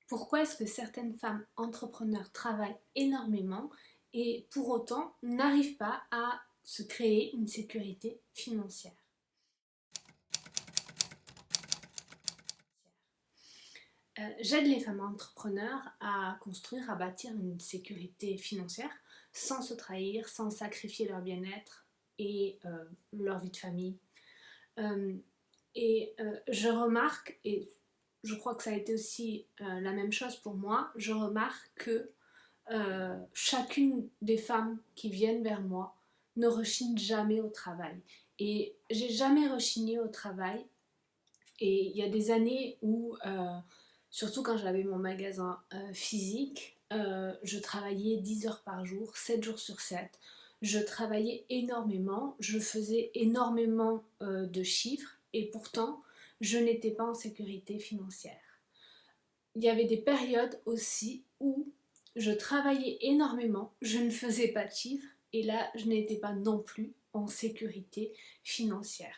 Pourquoi est-ce que certaines femmes entrepreneurs travaillent énormément et pour autant n'arrivent pas à se créer une sécurité financière? J'aide les femmes entrepreneurs à construire, à bâtir une sécurité financière sans se trahir, sans sacrifier leur bien-être et leur vie de famille. Euh, je remarque, et je crois que ça a été aussi la même chose pour moi, je remarque que chacune des femmes qui viennent vers moi ne rechigne jamais au travail. Et j'ai jamais rechigné au travail. Et il y a des années où, surtout quand j'avais mon magasin physique, je travaillais 10 heures par jour, 7 jours sur 7. Je travaillais énormément, je faisais énormément de chiffres et pourtant, je n'étais pas en sécurité financière. Il y avait des périodes aussi où je travaillais énormément, je ne faisais pas de chiffres et là, je n'étais pas non plus en sécurité financière.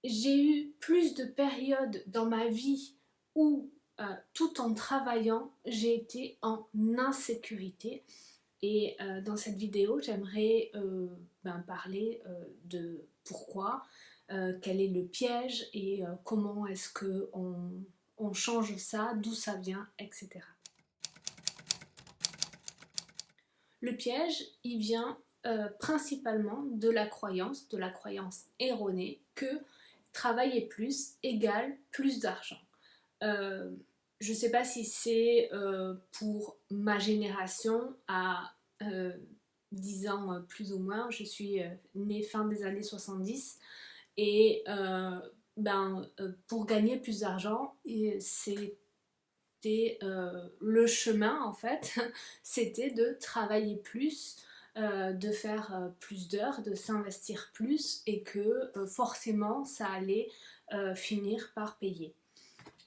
J'ai eu plus de périodes dans ma vie où, tout en travaillant, j'ai été en insécurité. Et dans cette vidéo, j'aimerais parler de pourquoi, quel est le piège et comment est-ce qu'on change ça, d'où ça vient, etc. Le piège, il vient principalement de la croyance erronée que travailler plus égale plus d'argent. Euh, je ne sais pas si c'est pour ma génération à 10 ans plus ou moins. Je suis née fin des années 70 et pour gagner plus d'argent, c'était le chemin en fait, c'était de travailler plus, de faire plus d'heures, de s'investir plus et que forcément ça allait finir par payer.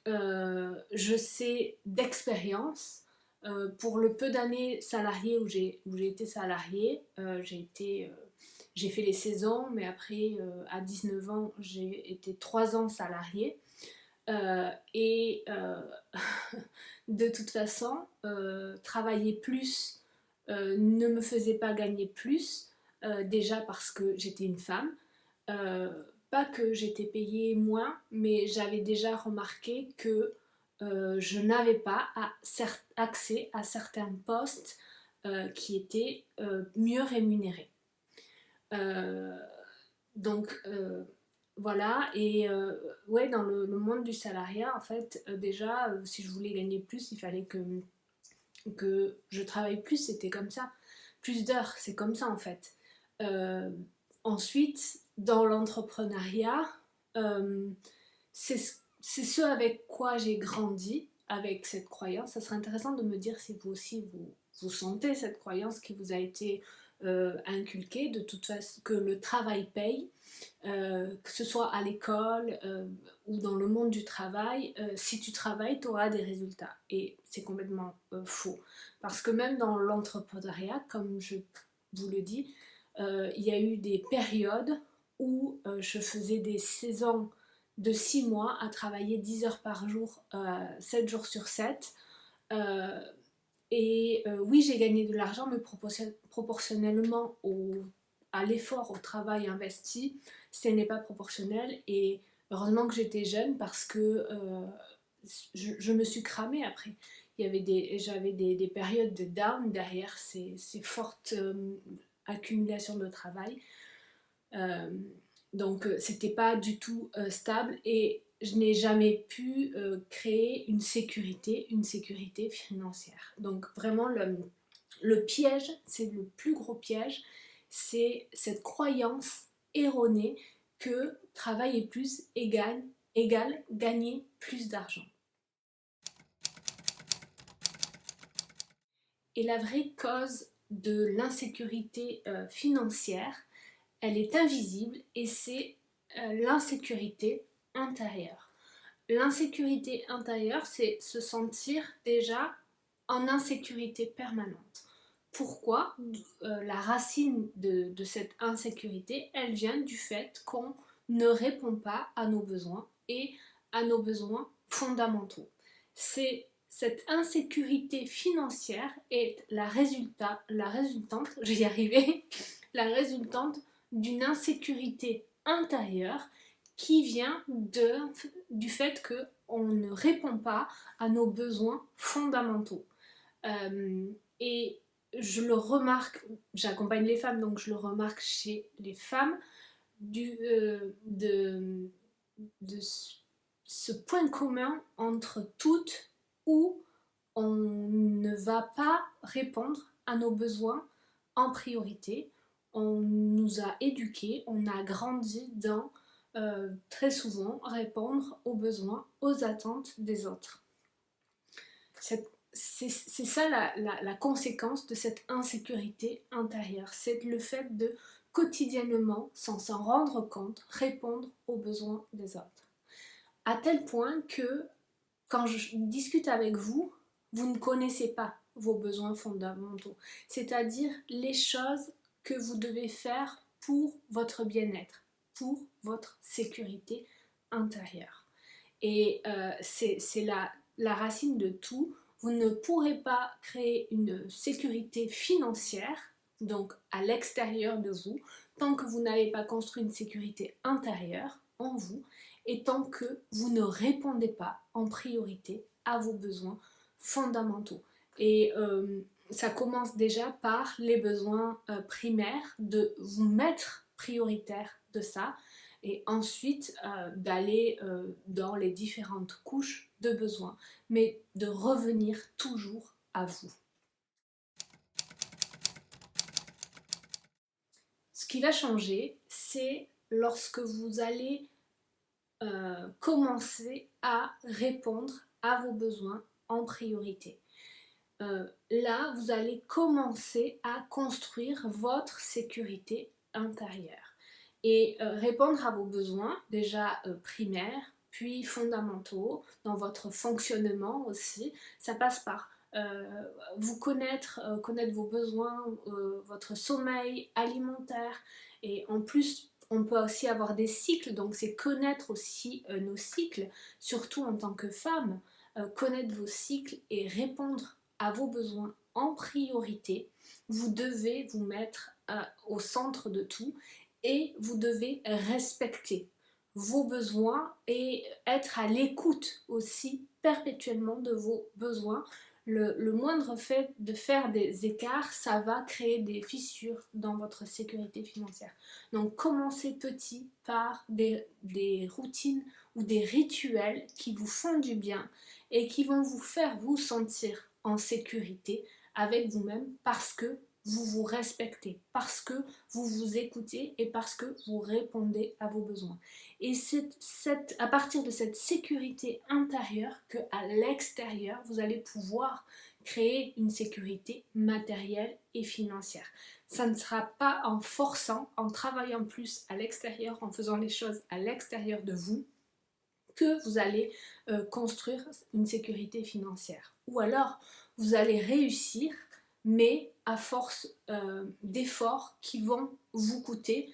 Je sais d'expérience, pour le peu d'années salariées où j'ai été salariée, j'ai fait les saisons, mais après à 19 ans j'ai été 3 ans salariée. Et de toute façon, travailler plus ne me faisait pas gagner plus, déjà parce que j'étais une femme. Euh, Pas que j'étais payée moins, mais j'avais déjà remarqué que je n'avais pas accès à certains postes qui étaient mieux rémunérés. Euh, donc voilà, et ouais, dans le monde du salariat, en fait, déjà, si je voulais gagner plus, il fallait que je travaille plus, c'était comme ça. Plus d'heures, c'est comme ça en fait. Euh, Ensuite, dans l'entrepreneuriat, euh, c'est ce avec quoi j'ai grandi, avec cette croyance. Ça serait intéressant de me dire si vous aussi vous sentez cette croyance qui vous a été inculquée, de toute façon, que le travail paye, que ce soit à l'école ou dans le monde du travail, si tu travailles, tu auras des résultats. Et c'est complètement faux. Parce que même dans l'entrepreneuriat, comme je vous le dis, il y a eu des périodes où je faisais des saisons de 6 mois à travailler 10 heures par jour, 7 jours sur 7. Euh, oui, j'ai gagné de l'argent, mais proportionnellement à l'effort, au travail investi, ce n'est pas proportionnel. Et heureusement que j'étais jeune parce que je me suis cramée après. J'avais des périodes de down derrière ces fortes accumulations de travail. Euh, donc c'était pas du tout stable et je n'ai jamais pu créer une sécurité financière. Donc vraiment le piège, c'est le plus gros piège, c'est cette croyance erronée que travailler plus égale gagner plus d'argent. Et la vraie cause de l'insécurité financière, elle est invisible et c'est l'insécurité intérieure. L'insécurité intérieure, c'est se sentir déjà en insécurité permanente. Pourquoi? La racine de cette insécurité, elle vient du fait qu'on ne répond pas à nos besoins et à nos besoins fondamentaux. C'est cette insécurité financière est la résultante, je vais y arriver, la résultante d'une insécurité intérieure qui vient du fait qu'on ne répond pas à nos besoins fondamentaux. Et je le remarque, j'accompagne les femmes, donc je le remarque chez les femmes, de ce point commun entre toutes où on ne va pas répondre à nos besoins en priorité. On nous a éduqués, on a grandi dans très souvent répondre aux besoins, aux attentes des autres. C'est ça la conséquence de cette insécurité intérieure. C'est le fait de quotidiennement, sans s'en rendre compte, répondre aux besoins des autres. À tel point que quand je discute avec vous, vous ne connaissez pas vos besoins fondamentaux. C'est-à-dire les choses que vous devez faire pour votre bien-être, pour votre sécurité intérieure. Et c'est la racine de tout. Vous ne pourrez pas créer une sécurité financière, donc à l'extérieur de vous, tant que vous n'avez pas construit une sécurité intérieure en vous et tant que vous ne répondez pas en priorité à vos besoins fondamentaux. Et ça commence déjà par les besoins primaires, de vous mettre prioritaire de ça, et ensuite d'aller dans les différentes couches de besoins, mais de revenir toujours à vous. Ce qui va changer, c'est lorsque vous allez commencer à répondre à vos besoins en priorité. Là, vous allez commencer à construire votre sécurité intérieure et répondre à vos besoins déjà primaires, puis fondamentaux dans votre fonctionnement aussi. Ça passe par vous connaître vos besoins, votre sommeil alimentaire, et en plus on peut aussi avoir des cycles, donc c'est connaître aussi nos cycles, surtout en tant que femme, connaître vos cycles et répondre à vos besoins en priorité. Vous devez vous mettre au centre de tout et vous devez respecter vos besoins et être à l'écoute aussi perpétuellement de vos besoins. Le moindre fait de faire des écarts, ça va créer des fissures dans votre sécurité financière. Donc commencez petit par des routines ou des rituels qui vous font du bien et qui vont vous faire vous sentir en sécurité avec vous-même parce que vous vous respectez, parce que vous vous écoutez et parce que vous répondez à vos besoins. Et c'est à partir de cette sécurité intérieure qu'à l'extérieur, vous allez pouvoir créer une sécurité matérielle et financière. Ça ne sera pas en forçant, en travaillant plus à l'extérieur, en faisant les choses à l'extérieur de vous, que vous allez construire une sécurité financière. Ou alors, vous allez réussir, mais à force d'efforts qui vont vous coûter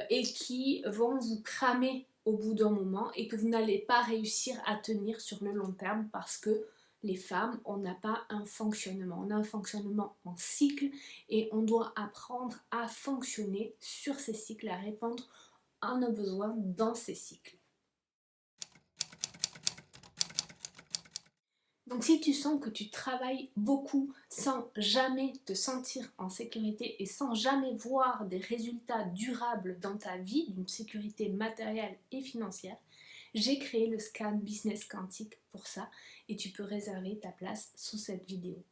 et qui vont vous cramer au bout d'un moment et que vous n'allez pas réussir à tenir sur le long terme parce que les femmes, on n'a pas un fonctionnement, on a un fonctionnement en cycle et on doit apprendre à fonctionner sur ces cycles, à répondre à nos besoins dans ces cycles. Donc si tu sens que tu travailles beaucoup sans jamais te sentir en sécurité et sans jamais voir des résultats durables dans ta vie, d'une sécurité matérielle et financière, j'ai créé le scan Business Quantique pour ça et tu peux réserver ta place sous cette vidéo.